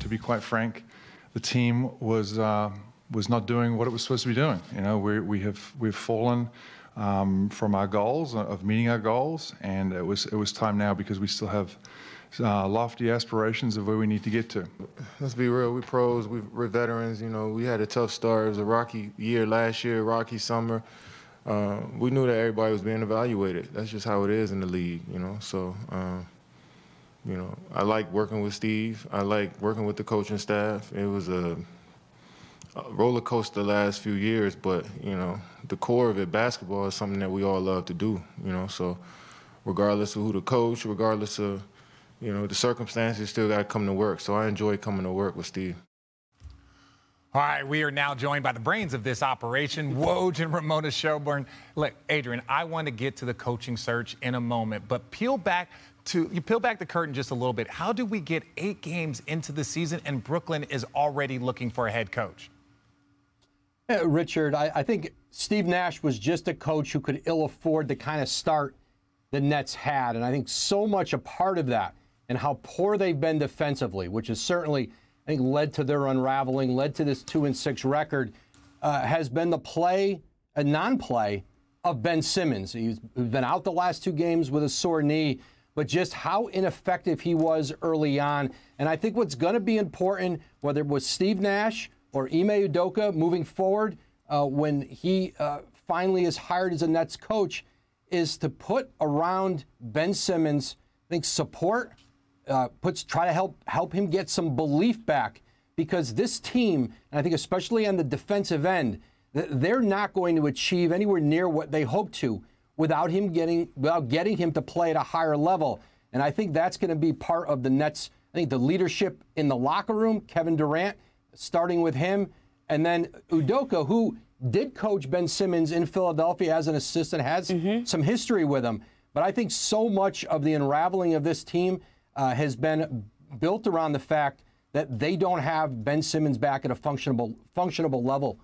be quite frank, the team was not doing what it was supposed to be doing. You know, we've fallen from our goals, of meeting our goals, and it was time now, because we still have lofty aspirations of where we need to get to. Let's be real, we pros, we're veterans. You know, we had a tough start. It was a rocky year last year, rocky summer. We knew that everybody was being evaluated. That's just how it is in the league, you know. So, you know, I like working with Steve. I like working with the coaching staff. It was a roller coaster the last few years, but, you know, the core of it, basketball, is something that we all love to do, you know. So regardless of who the coach, regardless of, you know, the circumstances, still got to come to work. So I enjoy coming to work with Steve. All right, we are now joined by the brains of this operation, Woj and Ramona Shelburne. Look, Adrian, I want to get to the coaching search in a moment, but peel back the curtain just a little bit. How do we get 8 games into the season and Brooklyn is already looking for a head coach? Richard, I think Steve Nash was just a coach who could ill afford the kind of start the Nets had, and I think so much a part of that and how poor they've been defensively, which has certainly, I think, led to their unraveling, led to this 2-6 record, has been the non-play of Ben Simmons. He's been out the last 2 games with a sore knee, but just how ineffective he was early on. And I think what's going to be important, whether it was Steve Nash or Ime Udoka moving forward, when he finally is hired as a Nets coach, is to put around Ben Simmons, I think, support, try to help him get some belief back, because this team, and I think especially on the defensive end, they're not going to achieve anywhere near what they hope to without getting him to play at a higher level. And I think that's going to be part of the Nets. I think the leadership in the locker room, Kevin Durant, starting with him, and then Udoka, who did coach Ben Simmons in Philadelphia as an assistant, has some history with him. But I think so much of the unraveling of this team has been built around the fact that they don't have Ben Simmons back at a functionable level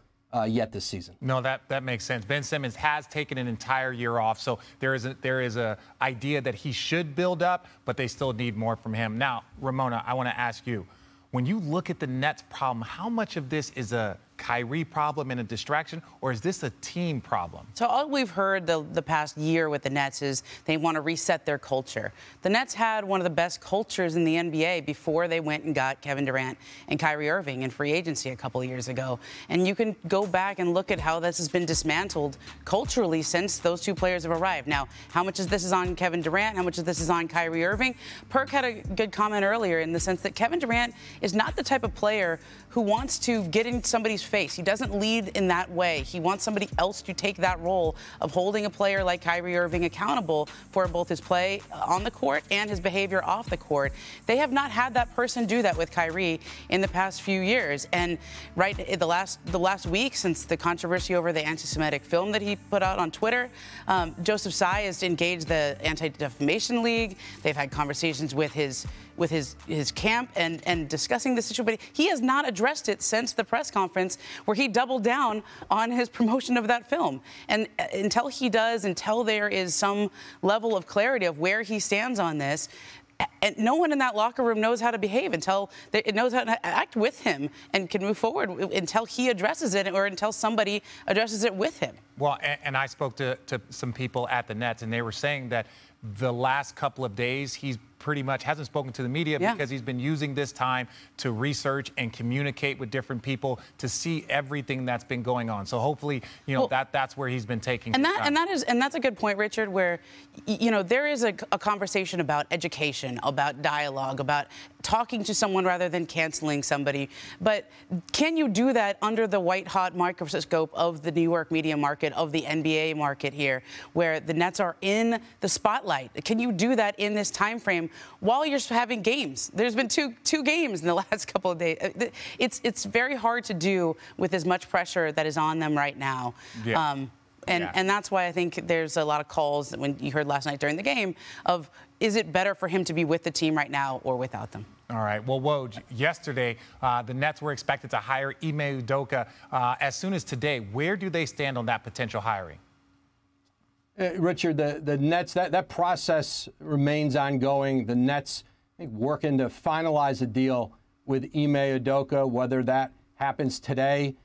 yet this season. No, that makes sense. Ben Simmons has taken an entire year off, so there is a idea that he should build up, but they still need more from him. Now, Ramona, I want to ask you, when you look at the Nets' problem, how much of this is a Kyrie problem and a distraction, or is this a team problem? So all we've heard the past year with the Nets is they want to reset their culture. The Nets had one of the best cultures in the NBA before they went and got Kevin Durant and Kyrie Irving in free agency a couple of years ago. And you can go back and look at how this has been dismantled culturally since those 2 players have arrived. Now, how much of this is on Kevin Durant? How much of this is on Kyrie Irving? Perk had a good comment earlier in the sense that Kevin Durant is not the type of player who wants to get in somebody's face. He doesn't lead in that way. He wants somebody else to take that role of holding a player like Kyrie Irving accountable for both his play on the court and his behavior off the court. They have not had that person do that with Kyrie in the past few years. And right the last week, since the controversy over the anti-Semitic film that he put out on Twitter, Joseph Tsai has engaged the Anti-Defamation League. They've had conversations with his camp and discussing this issue, but he has not addressed it since the press conference where he doubled down on his promotion of that film. And until there is some level of clarity of where he stands on this, and no one in that locker room knows how to behave until it knows how to act with him and can move forward until he addresses it or until somebody addresses it with him. Well, and I spoke to some people at the Nets, and they were saying that the last couple of days he's pretty much hasn't spoken to the media because he's been using this time to research and communicate with different people to see everything that's been going on. So hopefully, you know, that's where he's been taking. And that's a good point, Richard, where, you know, there is a conversation about education, about dialogue, about talking to someone rather than canceling somebody. But can you do that under the white-hot microscope of the New York media market, of the NBA market here, where the Nets are in the spotlight? Can you do that in this time frame while you're having games? There's been two games in the last couple of days. It's very hard to do with as much pressure that is on them right now. Yeah. And that's why I think there's a lot of calls when you heard last night during the game of, is it better for him to be with the team right now or without them? All right. Well, Woj, yesterday the Nets were expected to hire Ime Udoka as soon as today. Where do they stand on that potential hiring? Richard, the Nets, that process remains ongoing. The Nets, I think, working to finalize a deal with Ime Udoka, whether that happens today,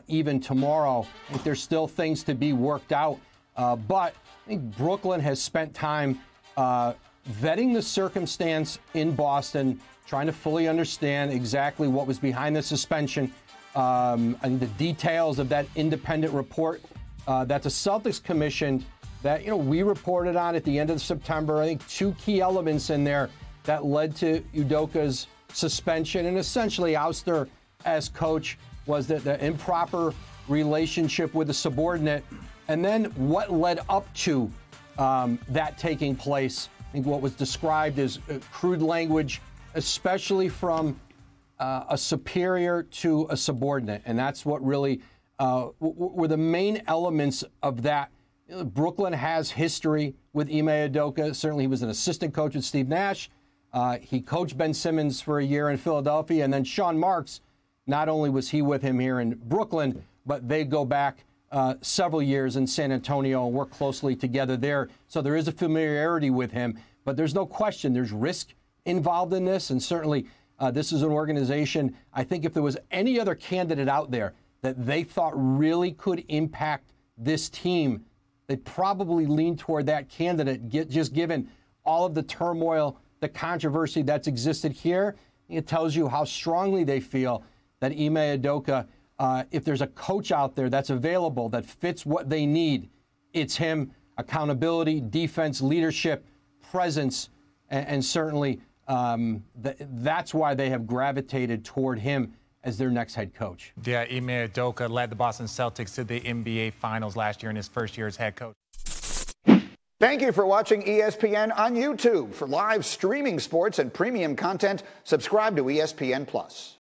even tomorrow. I think there's still things to be worked out. But I think Brooklyn has spent time vetting the circumstance in Boston, trying to fully understand exactly what was behind the suspension and the details of that independent report that the Celtics commissioned that, we reported on at the end of September. I think 2 key elements in there that led to Udoka's suspension and essentially ouster as coach was the improper relationship with a subordinate, and then what led up to that taking place. I think what was described as crude language, especially from a superior to a subordinate, and that's what really were the main elements of that. Brooklyn has history with Ime Udoka. Certainly, he was an assistant coach with Steve Nash. He coached Ben Simmons for a year in Philadelphia, and then Sean Marks. Not only was he with him here in Brooklyn, but they go back several years in San Antonio and work closely together there. So there is a familiarity with him, but there's no question there's risk involved in this. And certainly this is an organization, I think if there was any other candidate out there that they thought really could impact this team, they'd probably lean toward that candidate, just given all of the turmoil, the controversy that's existed here. It tells you how strongly they feel that Ime Udoka, if there's a coach out there that's available that fits what they need, it's him. Accountability, defense, leadership, presence, and certainly that's why they have gravitated toward him as their next head coach. Yeah, Ime Udoka led the Boston Celtics to the NBA Finals last year in his first year as head coach. Thank you for watching ESPN on YouTube. For live streaming sports and premium content, subscribe to ESPN+.